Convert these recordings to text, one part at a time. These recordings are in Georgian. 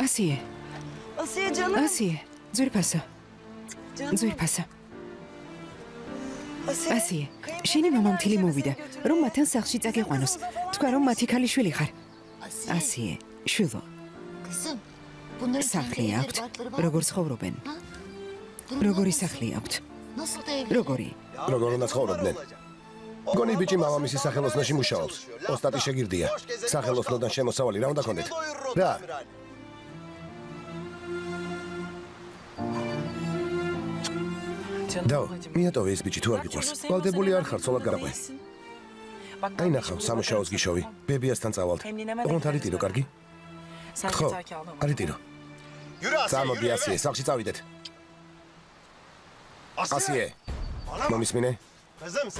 Asiye. Asiye canım. Asiye. Dzirpasa. Dzirpasa. Asiye. შენი მამა მთელი მოვიდა, რომ მათთან სახლში წაგიყვანოს. თქვა რომ მათი ქალიშვილი ხარ. Asiye, შვილო. სახლი აქვთ, როგორ ცხოვრობენ? როგორი სახლი აქვთ? როგორი? როგორ უნდა ცხოვრობდნენ? გონი ბიჭი მამამისის სახელოსნოში მუშაობს. ოსტატი შეგირდია. სახელოსნოდან შემოსავალი რა უნდა ქონდეთ? რა? დაო, მიატოვე ეს ბიჭი თუ არ გიყვარს. ვალდებული არ ხარ, ცოლად გადაყვე. აი ნახავ, სამუშაოს გიშოვი. ბებიასთან წავალთ. ოღონდ არ იტირო, კარგი? ხო, არ იტირო. წამოდი ასიე, სახლში წავიდეთ. ასიე, მომისმინე?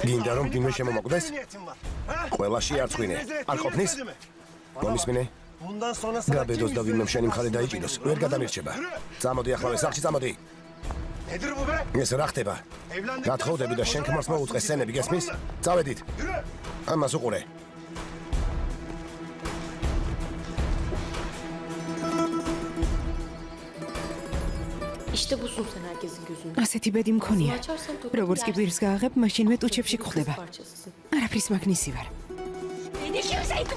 გინდა რომ ვინმე შემომაკვდეს? ყველაში არ წვინე. არ ყოფნის? მომისმინე? გაბედოს და ვინმე შენი მხარე დაიჭიროს, ვერ გადამირჩება. წამოდი ახლა სახლში წამოდი. ეს რა ხდება? გათხოვდები და შენ ქმარს მოუწყე სცენები, გესმის? წავედით. ამას უყურე. İşte busun sen herkesin gözünde. ასეთი ბედი მქონია. როგორც კი პირს გააღებ, მაშინვე ტუჩებში გხვდება. არაფრის მაგნისი ვარ.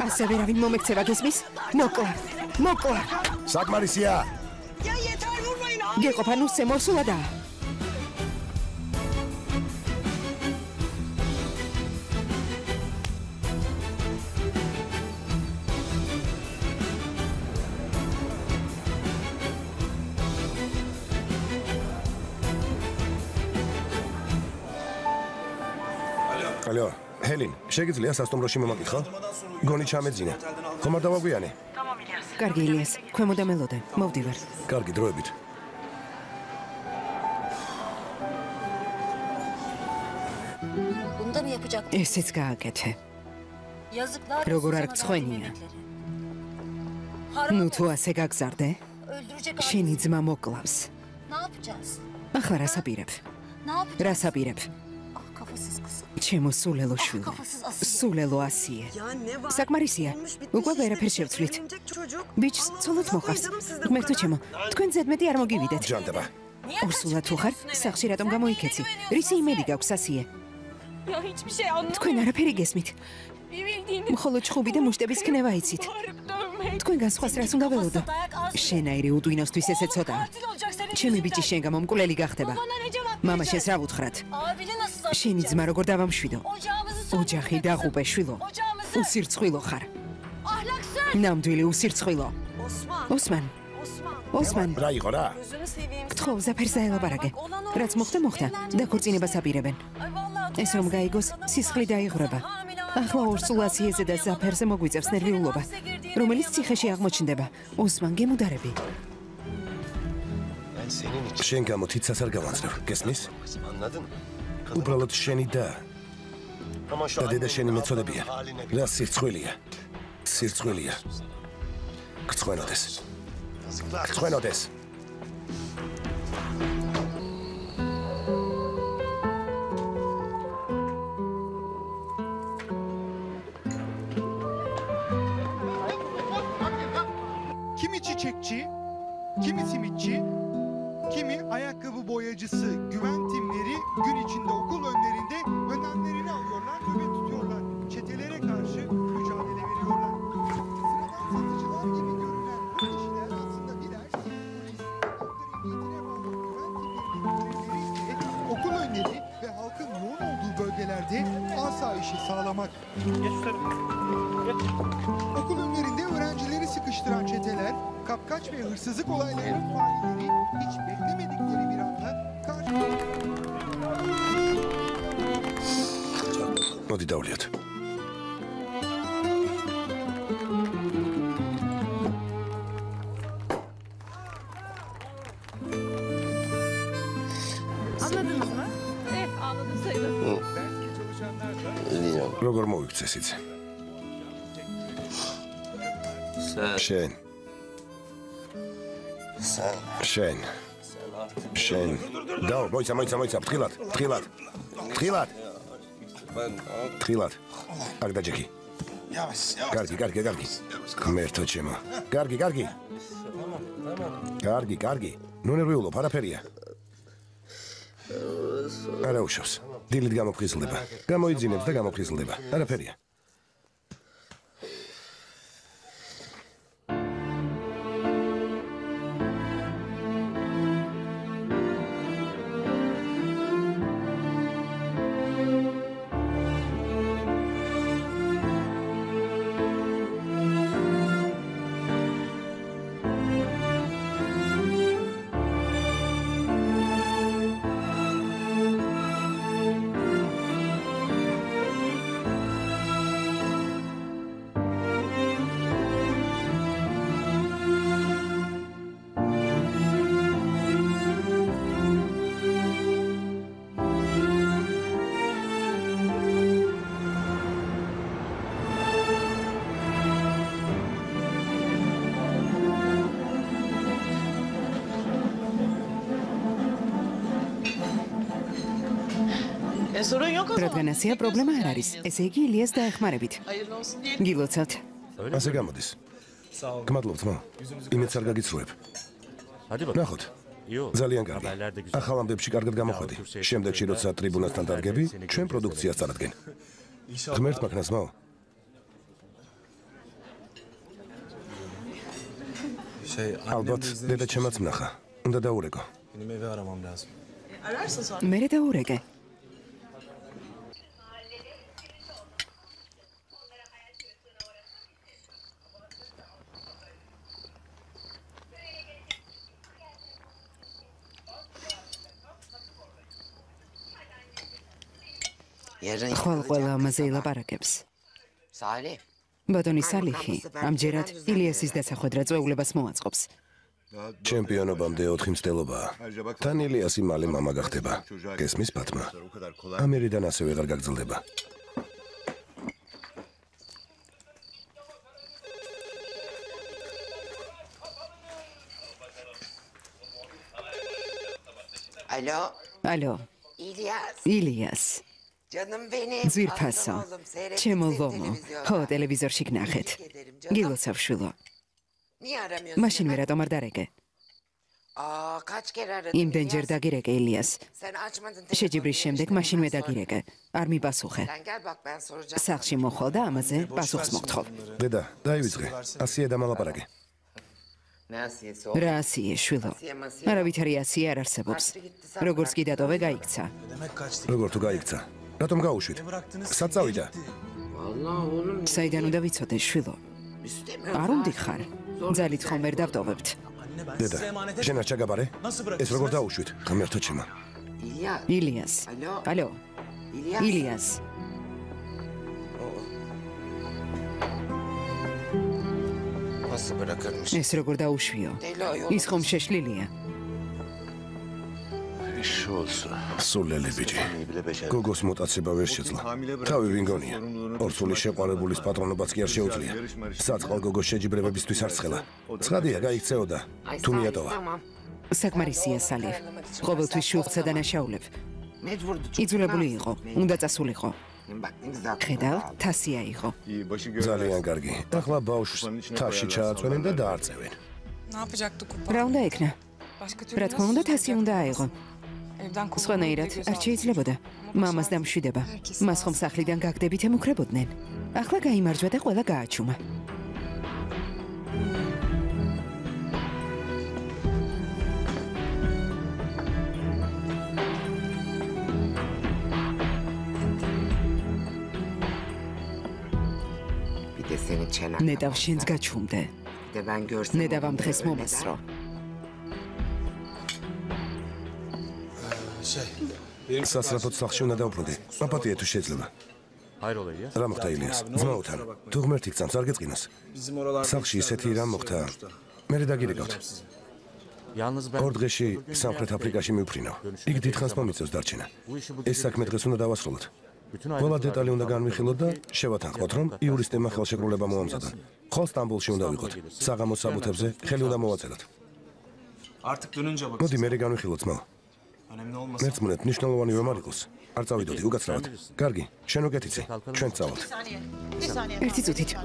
ასევე რავინ მომექცევა, გესმის? მოკლა. საკმარისია. გეყოფა ნუ შემოსულა. ალო, ჰელინ, შეგიძლია სასტუმროში მომაკითხო? გონი ჩამეძინე. ხომ არ დავაგვიანე? კარგი ილიას, ქვემო დამელოდე, მოვდივარ. კარგი, დროებით. Bunu da mı yapacak? ესეც გააკეთე. Yazıklar როგორ olsun არ sana გწხვენია? Haram ნუ თუ ასე გაგზარდე, öldürecek შენი ძმა მოკლავს. Ne yapacağız? ახლა რას აპირებ? Ne yapacağız? რას აპირებ? Ah kafasız kız. ჩემო სულელო შვილი. Kafasız Asiye. სულელო Asiye. საკმარისია. უკვე ვერაფერს შევცვლით. ბიჭს ცოლად მოყავს. ღმერთო ჩემო, თქვენ ზედმეტი არ მოგივიდეთ. ჯანდება. ორსულად თუ ხარ, სახლში რატომ გამოიქეცი? რისი იმედი გაქვს Asiye? Ya hiçbir şey anlamadım. თქვენ არაფერი გესმით. Bir bildiğiniz მხოლოდ ჩხუბი და მუშტების ქნება იცით. bağırıp dövmek. თქვენგან სხვას რას უნდა ველოდო? შენაირი უდვინოსთვის ესე ცოტაა. Katil olacak senin ჩემი yüzünden. ბიჭი შენგან მომკვლელი გახდება. Bana ne cevap მამა vereceksin? შენს რა უთხრათ? Abini nasıl satacağız? შენი ძმა როგორ დავამშვიდო? Ocağımızı ოჯახი დაღუპე შვილო. Ocağımızı. უსირცხვილო ხარ. Ahlaksız. ნამდვილი უსირცხვილო. ოსმან, რა იყო რა? გთხოვ ზაფერს დაელაპარაკე. რაც მოხდა, დაქორწინებას აპირებენ. Ay vallahi. ეს რომ გაიგოს, სისხლი დაიღრება. ახლა ორსულაციეზე და ზაფერზე მოგვიწევს ნერვიულობა, რომელიც ციხეში აღმოჩნდება. ოსმან, გემუდარები. შენ გამო თითსაც არ გავანცრევ, გესმის? უბრალოდ შენი და დედა შენი მეწოდებია. რა სირცხვილია. გწვენოდეს. Kimi çiçekçi, kimi simitçi, kimi ayakkabı boyacısı, güven timleri gün içinde okul önlerinde önlemlerini alıyorlar, nöbet tutuyorlar. Çetelere karşı mücadele veriyorlar. Sıradan satıcılar gibi görünen bu kişiler aslında birer polis, emniyetine bağlı güven timlerinin görevleriyle okul önleri ve halkın yoğun olduğu bölgelerde asayişi sağlamak. Okul önlerinde öğrencileri sıkıştıran çeteler, kapkaç ve hırsızlık olaylarının failleri hiç beklemedikleri bir anda მოდი დავლიოთ. Anladınız mı? Evet anladım sayılır. როგორ მოიქცეს იცი? შენ. დაო, მოიცა, თხილად. აქ დაჯექი. კარგი. ღმერთო ჩემო. კარგი. კარგი. ნუ ნერვიულობ, არაფერია. არა უშავს. დილით გამოფხიზლდება. გამოიძინებს და გამოფხიზლდება. არაფერია. რადგან ასეა პრობლემა არ არის. ესე იგი ილიას დაეხმარებით. გილოცავთ. ასე გამოდის. გმადლობთ, მა. იმედს არ გაგიცრუებ. ნახოთ. ძალიან კარგი. ახალ ამბებში კარგად გამოხვედი. შემდეგში როცა ტრიბუნასთან დარგები, ჩვენ პროდუქციას წარადგენ. ღმერთ მაქნას, მა. ალბათ დედა ჩემაც მნახა. უნდა დაურეკო. მე დაურეკე. ყველა ამაზე ილაპარაკებს. ბატონი სალიხი ამჯერად ილიასის დასახვედრა წვეულებას მოაწყობს. ჩემპიონობამდე 4 მცდელობაა. თან ილიასი მალე მამა გახდება. გესმის ბატმა? ამერიდან ასე ვეღარ გაგრძელდება. ალო. ილიას. ძვირფასო. ჩემო ლომო. ხო, ტელევიზორში გნახეთ. გილოცავ შვილო. მაშინ მე რატომ არ დარეკე? იმდენჯერ დაგირეკე ილიას. შეჯიბრის შემდეგ მაშინ მე დაგირეკე. არ მიპასუხე. სახლში მოხვალ და ამაზე პასუხს მოგთხოვ. დედა, დაივიწყე. ასია დამალაპარაკე. რა ასიე შვილო? არავითარი ასია არ არსებობს. როგორც კი დატოვე გაიქცა. როგორ თუ გაიქცა? რატომ გაუშვით? სად წავიდა? საიდან უნდა ვიცოდე შვილო? არ უნდიხარ. ძალით ხომ ვერ დავტოვებთ. დედა, შენ არ ჩაგაბარე? ეს როგორ დაუშვით? ღმერთო ჩემო. ილიას. ალო. ილიას. ეს როგორ დაუშვიო? ის ხომ შეშლილია? სულელი ბიჭი. გოგოს მოტაცება ვერ შეძლო. თავი ვინგონია. ორსული შეყვარებულის პატრონობაც კი არ შეუძლია. საწყალ გოგოს შეჯიბრებებისთვის არ ცხელა. ცხადია, გაიქცეოდა. თუ მიატოვა. საკმარისია სალი. ყოველთვის შუხსა დანაშაულებ. იძულებული იყო, უნდა წასულიყო. ხედავ, თასია იყო. ძალიან კარგი. ახლა ბავშვს თაში ჩააწვენენ და დაარწევენ. რა უნდა ეკნა? რა თქმა უნდა, თასი უნდა აიღო. სხვანაირად არ შეიძლებოდა. მამას დამშვიდება. მას ხომ სახლიდან გაგდებით ემუქრებოდნენ. ახლა გაიმარჯვა და ყველა გააჩუმა. ნეტავ შენს გაჩუმდე. ნედავ ამ დღეს მომასრო. სასწრაფოდ სახლში უნდა დავბრუნდე. აპატია თუ შეიძლება. რა მოხდა ილიას? ძმაოთან. თუ ღმერთი გწამს არ გეწყინოს. სახლში ისეთი რამ მოხდა. მე დაგირეკავთ. ორ დღეში სამხრეთ აფრიკაში მივფრინო. იქ დიდხანს მომიწევს დარჩენა. ეს საქმე დღეს უნდა დავასრულოთ. ყველა დეტალი უნდა განვიხილოთ და შევათანხმოთ, რომ იურისტებმა ხელშეკრულება მოამზადონ. ხო სტამბოლში უნდა ვიყოთ. საღამოს საბუთებზე ხელი უნდა მოვაწეროთ. მოდი მე განვიხილოთ, ძმაო. მერწმუნეთ, მნიშვნელოვანი რომ არ იყოს. არ წავიდოდი, უკაცრავად. კარგი, შენ უკეთიცი. ჩვენ წავალთ.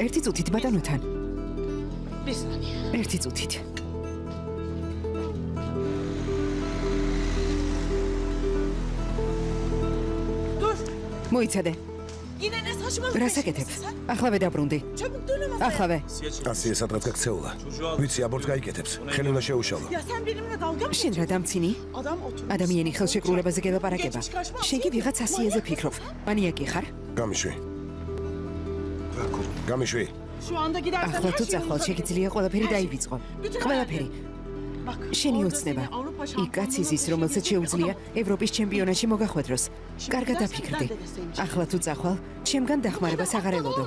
ერთი წუთით, ბატონოთან. ერთი წუთით. მოიცადე. რასაკეთებ? ახლა ვედაბრუნდი. ახლა. ასია სადღაც გაქცეულა. ვიცი, აბორტს გაიკეთებს. ხელი უნდა შეუშალო. შენ რა დამცინი? ადამიანი ხელშეკრულებაზე გელაპარაკება. შენ კი ვიღაც ასიაზე ფიქრობ. მანიაკი ხარ? გამიშვი. ახლა თუ წახვალ შეგიძლია ყველაფერი დაივიწყო. ყველაფერი. შენი ოცნება. იქ კაცის ის, რომელსაც შეუძლია ევროპის ჩემპიონატში მოგახვედროს. კარგად დაფიქრდი. ახლა თუ წახვალ, ჩემგან დახმარებას აღარ ელოდო.